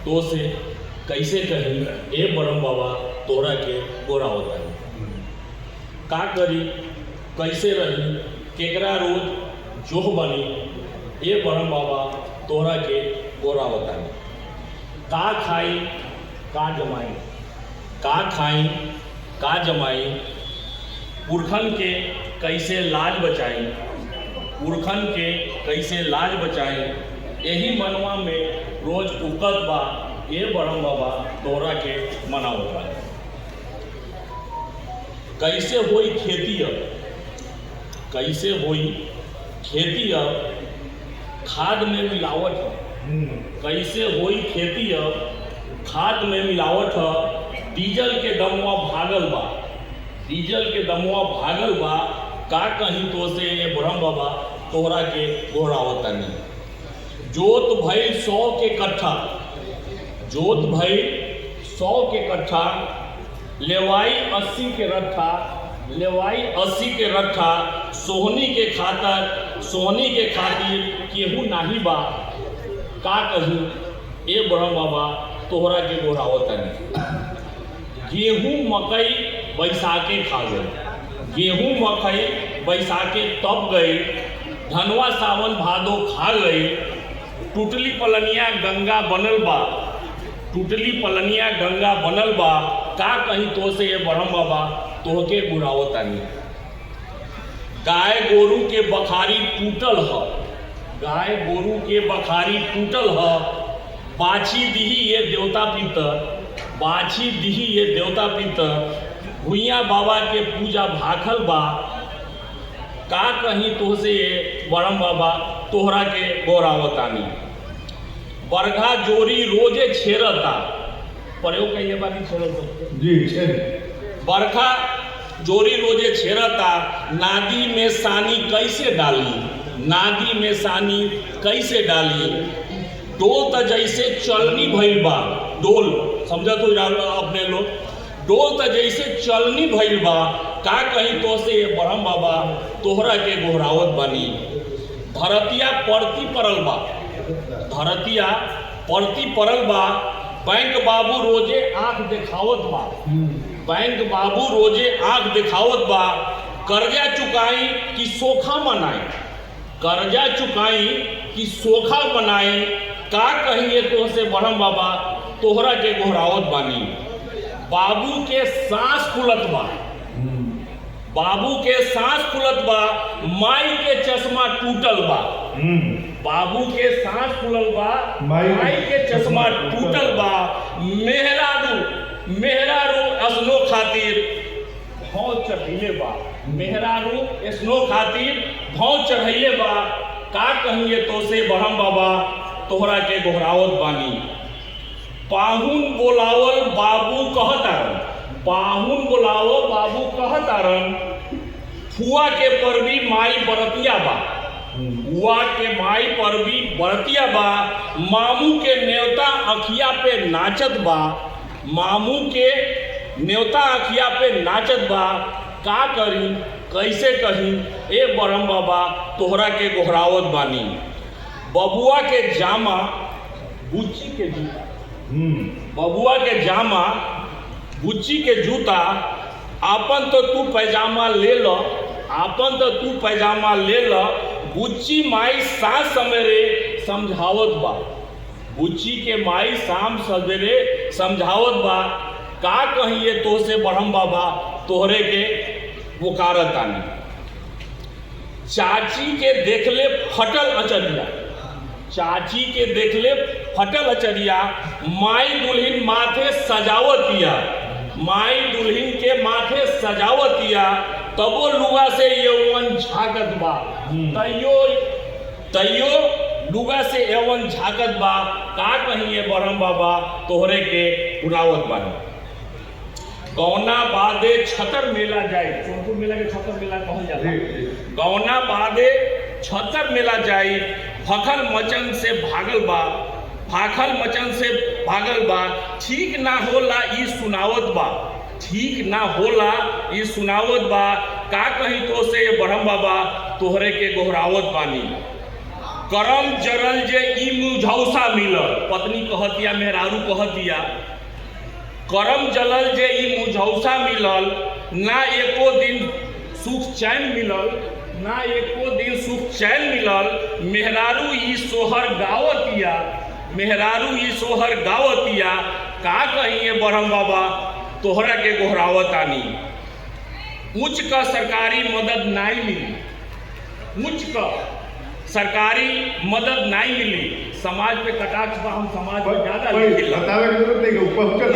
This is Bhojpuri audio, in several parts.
तो से कैसे कही ए बरम बाबा तोहरा के गोरा होता है का करी कैसे रही केकरा रोज जोह बनी ए बरम बाबा तोहरा के गोरा होता है का खाई का जमाई का खाई का जमाई पुरखन के कैसे लाज बचाई पुरखन के कैसे लाज बचाई यही मनवा में रोज उकत बा ये बरम बाबा तोरा के मना होता है कैसे होई खेती अब कैसे होई खेती अब खाद में मिलावट है कैसे होई खेती अब खाद में मिलावट है डीजल के दमवा भागल बा डीजल के दमवा भागल बा का कहीं तो से ये ब्रह्म बाबा तोहरा के गोहरावता नहीं जोत भई 100 के कट्ठा जोत भई 100 के कट्ठा लेवाई 80 के रट्ठा लेवाई 80 के रट्ठा सोहनी के खातिर केहू नाही बा का कहीं ए ब्रह्म बाबा तोहरा के गोहरावता नहीं गेहूँ मकई बैसाखे खा गए गेहूँ मकई बैसाखे तप गए धनवा सावन भादो खा गए टूटली पलनिया गंगा बनल बा टूटली पलनिया गंगा बनल बा का कहीं तो से ये ब्रह्म बाबा तोहके गुरावता नहीं गाय गोरू के बखारी टूटल है गाय गोरू के बखारी टूटल है बाछी दिही ये देवता पितर बाछी दिही ये देवता पितर भुइया बाबा के पूजा भाखल बा का कहीं तो से ब्रह्म बाबा तोहरा के गोरावतानी बरघा जोरी रोजे छेरता प्रयोग कहिए बानी छेरता जी छेर बरखा जोरी रोजे छेरता नादी में सानी कैसे डाली नादी में सानी कैसे डाली डोल त जैसे चलनी भइल बा डोल समझा तो अपने लोग डोल त जैसे चलनी भइल बा का कहीं तो से ब्रह्म बाबा तोहरा के गोहरावत बनी धरतिया परती परल बा धरतिया परती परल बा बैंक बाबू रोजे आंख दिखावत बा बैंक बाबू रोजे आंख दिखावत बा कर्जा चुकाई कि सोखा मनाई कर्जा चुकाई कि सोखा बनाई का कहिए तो से ब्रह्म बाबा तोहरा के गोहरावत बानी बाबू के सांस फूलत बा बाबू के सांस फूलत बा माई के चश्मा टूटल बा बाबू के सांस फूलल बा माई के चश्मा टूटल बा मेहरारू असनो खातिर भाव चढ़ैले बा मेहरारू असनो खातिर भाव चढ़ैले बा का कहिए तो से ब्रह्म बाबा तोहरा के गोहरावत बानी पाहुन बोलावल बाबू कहतारन पाहुन बोलावो बाबू कहतारन फुआ के परबी माई बरतिया बा फुआ के माई परबी बरतिया बा मामू के नेवता अखिया पे नाचत बा मामू के नेवता अखिया पे नाचत बा का करी कैसे कही ए ब्रह्म बाबा तोहरा के गोहरावत बानी बबुआ के जामा बुच्ची के जूता बबुआ के जामा बुच्ची के जूता आपन तो तू पैजामा ले लो आपन तो तू पैजामा ले लो बुच्ची माई सास सवेरे समझावत बा बुच्ची के माई शाम सवेरे समझावत बा का कहिए तो से ब्रह्म बाबा तोहरे के पुकारत आनी चाची के देखले फटल अचरिया चाची के देखले फटल अचरिया माई दुल्हन माथे सजावतिया माई दुल्हन के माथे सजावतिया तबो लुगा से यौवन झाकत बा तैयो लुगा से यौवन झाकत बा का कहिए ब्रह्म बाबा तोहरे के उड़ावत बानी गौना बादे छतर मेला जाए सोनपुर मेला के छतर मेला कहल जाला गौना बादे छतर मेला जाए फखर मचन से भागल बा फाखल मचन से भागल बा ठीक ना होला ई सुनावत बा ठीक ना होला ई सुनावत बा का कहीं तो से ब्रह्म बाबा तोहरे के गोहरावत बानी करम जरल जे ई मुझौसा मिलल, पत्नी कहतिया, मेहरारू कहतिया, करम जलल जे ई मुझौसा मिलल, ना एको दिन सुख चैन मिलल, ना एको दिन सुख चैन मिलल। मेहरारू ई सोहर गावतिया, मेहरारू ई सोहर गावतिया, का कहिए ब्रह्म बाबा तोहरा के गोहरावतानी। उच्च का सरकारी मदद नहीं मिली, उच्च का सरकारी मदद नहीं मिली। समाज पे कटाक्ष बा, हम समाज में ज़्यादा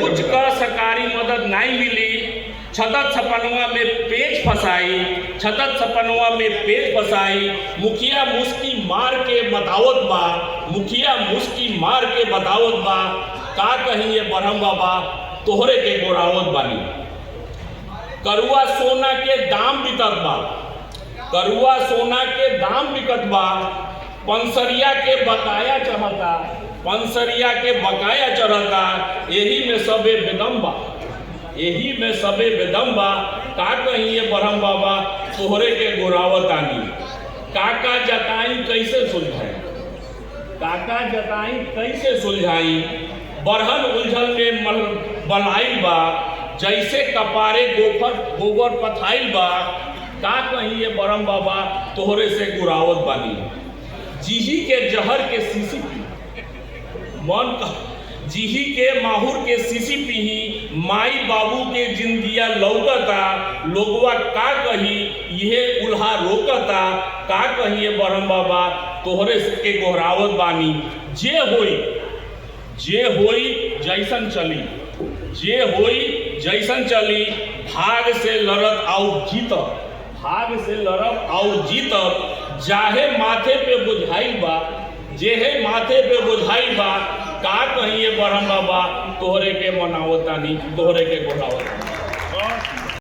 उच्च का सरकारी मदद नहीं मिली। छतत छपनवा में पेच फंसाई, छतत छपनवा में पेच फंसाई। मुखिया मुस्की मार के बतावत बा, मुखिया मुस्की मार के बतावत बा, का कहिए ब्रह्म बाबा तोहरे के गोरावत बानी। करुआ सोना के दाम बिकत बा, करुआ सोना के दाम बिकत बा। पंसरिया के बकाया चढ़ता, पंसरिया के बकाया चढ़ता। यही में सबे बेदम बा, यही में सबे बेदम बा, का कहिए ब्रह्म बाबा तोहरे के गोरावत आनी। काका जताई कैसे सुलझाई, काका जताई कैसे सुलझाई। बरहन उलझल में बनाइल बा, जैसे कपारे गोबर पथाइल बा। का कहिए ब्रह्म बाबा तोहरे से गुरावत बानी। जीही के जहर के सीसी पी, मन का जीही के माहुर के सीसी पीही। माई बाबू के जिंदगिया लौकता, लोगवा का कही यह उल्हा रोकता। का कहिए ब्रह्म बाबा तोहरे के गोहरावत बानी। जे होई, जे होई जैसन चली, जे होई जैसन चली। भाग से लड़त आउ जीतब, भाग से लड़ब आउ जीतब। जाहे माथे पे बुझाइल बा, जेहे माथे पे बुझाइल बा। का कहिए ब्रह्म बाबा तोहरे के मनावतानी, तोहरे के गोहरावतानी।